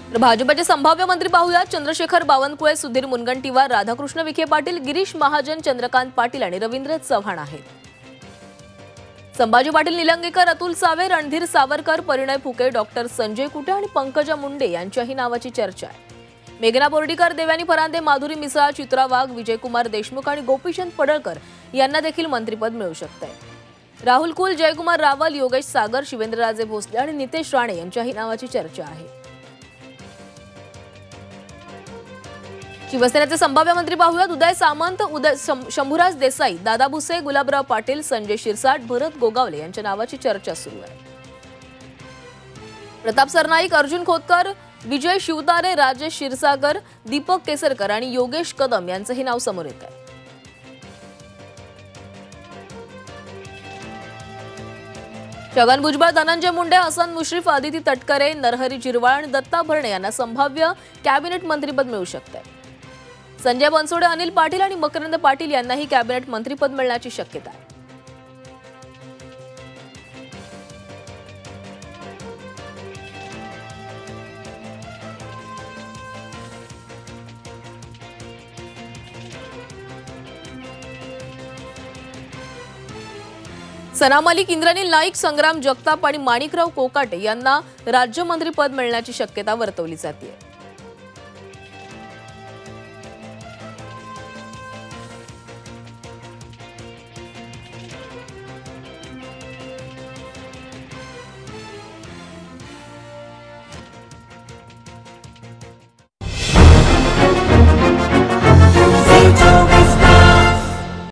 तर भाजपचे संभाव्य मंत्री पाहूया। चंद्रशेखर बावनकुळे, सुधीर मुनगंटीवार, राधाकृष्ण विखे पाटील, गिरीश महाजन, चंद्रकांत पाटील आणि रवींद्र चव्हाण आहेत। संभाजी पाटील निलंगेकर, अतुल सावे, रणधीर सावरकर, परिणय फुके, डॉक्टर संजय कुटे आणि पंकजा मुंडे यांच्याही नावाची चर्चा आहे। मेघना बोर्डीकर, देवयानी फरांदे, माधुरी मिसाळ, चित्रा वाघ, विजयकुमार देशमुख आणि गोपीचंद पडळकर यांना देखील मंत्रिपद मिळू शकते। राहुल कुल, जयकुमार रावल, योगेश सागर, शिवेंद्रराजे भोसले आणि नितेश राणे यांच्याही नावाची चर्चा आहे। शिवसेनेचे संभाव्य मंत्री पाहूयात। उदय सामंत, शंभूराज देसाई, दादा भुसे, गुलाबराव पाटील, संजय शिरसाट, भरत गोगावले यांच्या नावाची चर्चा सुरू आहे। प्रताप सरनाईक, अर्जुन खोतकर, विजय शिवतारे, राजेश क्षीरसागर, दीपक केसरकर आणि योगेश कदम यांचंही नाव समोर येत आहे। छगन भुजबळ, धनंजय मुंडे, हसन मुश्रीफ, अदिती तटकरे, नरहरी झिरवाळ आणि दत्ता भरणे यांना संभाव्य कॅबिनेट मंत्रिपद मिळू शकते। संजय बनसोडे, अनिल पाटील आणि मकरंद पाटील यांनाही कॅबिनेट मंत्रिपद मिळण्याची शक्यता आहे। सना मलिक, इंद्रनील नाईक, संग्राम जगताप आणि माणिकराव कोकाटे यांना राज्यमंत्रीपद मिळण्याची शक्यता वर्तवली जाते।